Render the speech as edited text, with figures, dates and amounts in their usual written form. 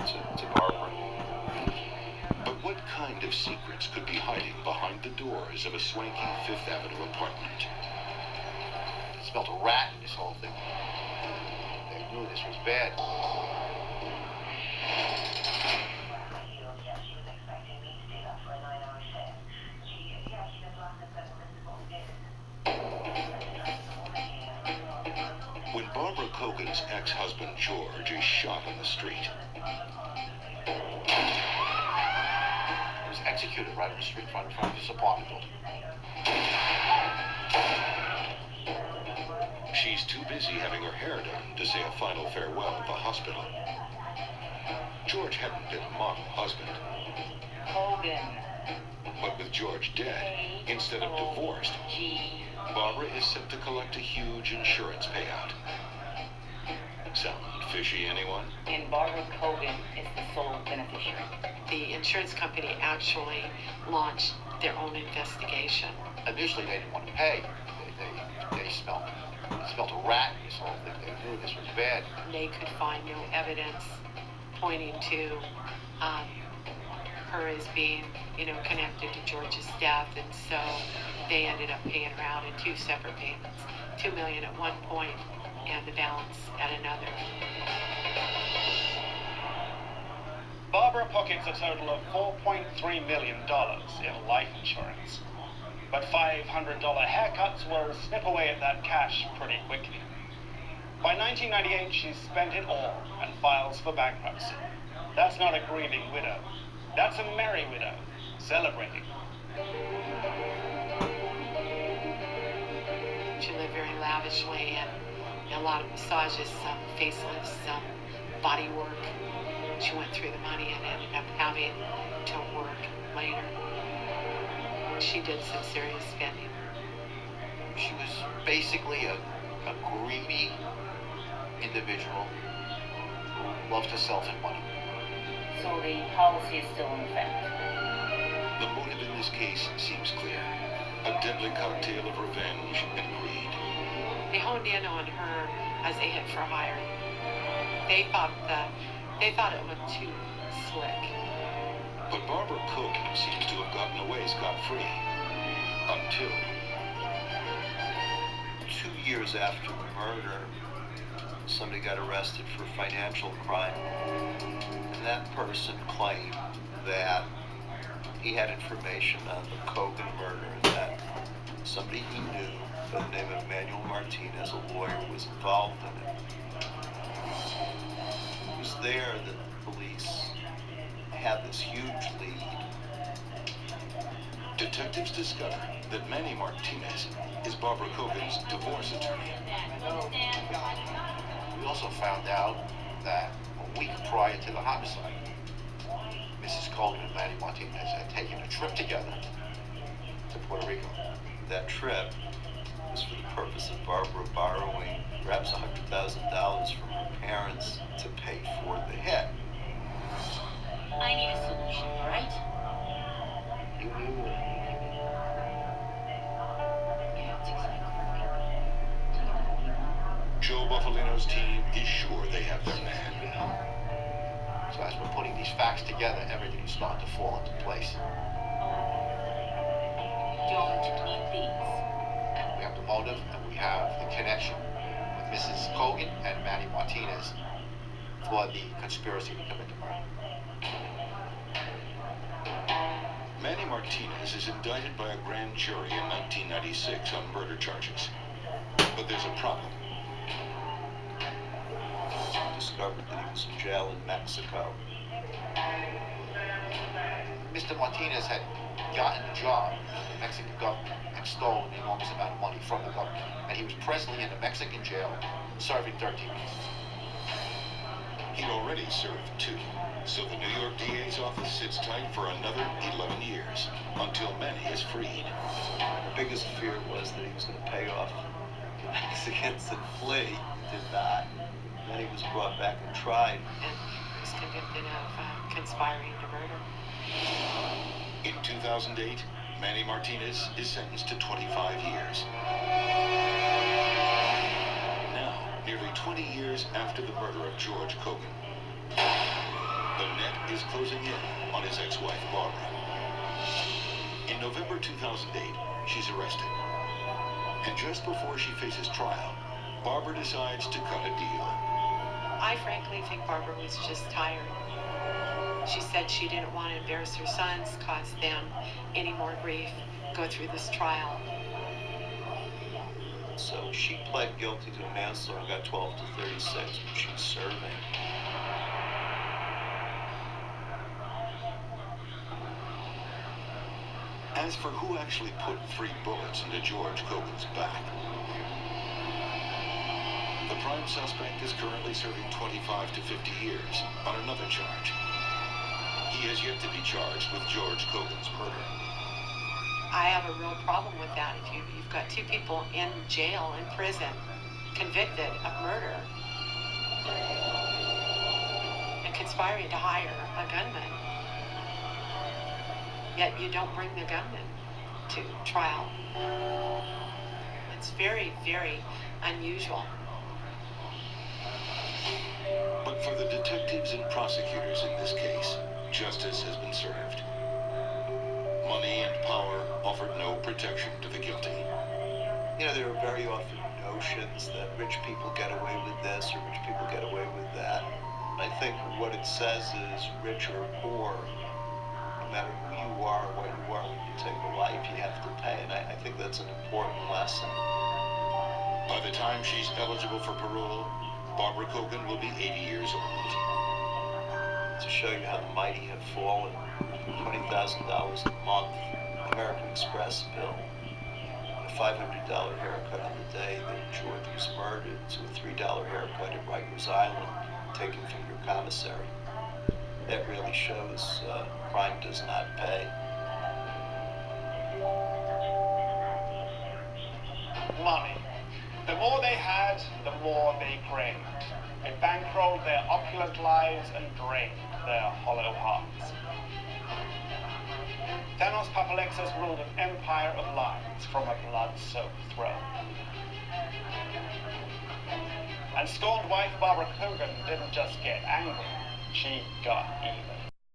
to Barbara. But what kind of secrets could be hiding behind the doors of a swanky Fifth Avenue apartment? It smelled a rat in this whole thing. They knew this was bad. When Barbara Kogan's ex-husband George is shot on the street, He was executed right on the street in front of this apartment building. she's too busy having her hair done to say a final farewell at the hospital. George hadn't been a model husband. Kogan. But with George dead, instead of divorced, Barbara is set to collect a huge insurance payout. Sound fishy, anyone? And Barbara Kogan is the sole beneficiary. The insurance company actually launched their own investigation. Initially, they didn't want to pay. They smelled a rat in this whole thing. They knew this was bad. They could find no evidence pointing to her as being, connected to George's death, and so they ended up paying her out in two separate payments, $2 million at one point and the balance at another. Barbara pockets a total of $4.3 million in life insurance. But $500 haircuts will snip away at that cash pretty quickly. By 1998, she's spent it all and files for bankruptcy. That's not a grieving widow. That's a merry widow, celebrating. She lived very lavishly, and a lot of massages, some facelifts, some body work. She went through the money and ended up having to work later. She did some serious spending. She was basically a greedy individual who loves herself and money. So the policy is still in effect. The motive in this case seems clear. A deadly cocktail of revenge and greed. They honed in on her as a hit for hire. They thought it looked too slick. But Barbara Kogan seems to have gotten away scot-free. Until 2 years after the murder, somebody got arrested for financial crime. And that person claimed that he had information on the Kogan murder, and that somebody he knew by the name of Manuel Martinez, a lawyer, was involved in it. It was there that the police had this huge lead. detectives discover that Manny Martinez is Barbara Kogan's divorce attorney. We also found out that a week prior to the homicide, Mrs. Kogan and Manny Martinez had taken a trip together to Puerto Rico. That trip was for the purpose of Barbara borrowing perhaps $100,000 from her parents to pay for the hit. I need a solution, right? You knew Yeah, it's exactly right. Joe Buffalino's team is sure they have their man. So as we're putting these facts together, everything is starting to fall into place. Don't need these. We have the motive and we have the connection with Mrs. Kogan and Manny Martinez for the conspiracy to commit the murder. Manny Martinez is indicted by a grand jury in 1996 on murder charges. But there's a problem. Discovered that he was in jail in Mexico. Mr. Martinez had gotten a job in the Mexican government and stolen an enormous amount of money from the government. And he was presently in a Mexican jail serving 13 years. He'd already served 2. So the New York DA's office sits tight for another 11 years until Manny is freed. The biggest fear was that he was going to pay off the Mexicans and flee. He did not. Then he was brought back and tried. And was convicted of conspiring to murder. In 2008, Manny Martinez is sentenced to 25 years. Now, nearly 20 years after the murder of George Kogan, the is closing in on his ex-wife, Barbara. In November 2008, she's arrested. And just before she faces trial, Barbara decides to cut a deal. I frankly think Barbara was just tired. She said she didn't want to embarrass her sons, cause them any more grief, go through this trial. So she pled guilty to manslaughter and got 12 to 36 when she was serving. As for who actually put 3 bullets into George Kogan's back, the prime suspect is currently serving 25 to 50 years on another charge. He has yet to be charged with George Kogan's murder. I have a real problem with that. If you've got 2 people in jail, in prison, convicted of murder, and conspiring to hire a gunman, yet you don't bring the gunman to trial. It's very, very unusual. But for the detectives and prosecutors in this case, justice has been served. Money and power offered no protection to the guilty. You know, there are very often notions that rich people get away with this or rich people get away with that. I think what it says is rich or poor, no matter who you are or what you are, when you take a life, you have to pay. And I think that's an important lesson. By the time she's eligible for parole, Barbara Kogan will be 80 years old. To show you how the mighty have fallen, $20,000 a month, American Express bill, a $500 haircut on the day that George was murdered, to a $3 haircut at Rikers Island, taken from your commissary. That really shows crime does not pay. Money. The more they had, the more they craved. It bankrolled their opulent lives and drained their hollow hearts. Thanos Papalexis ruled an empire of lies from a blood-soaked throne. And scorned wife Barbara Kogan didn't just get angry, she got even.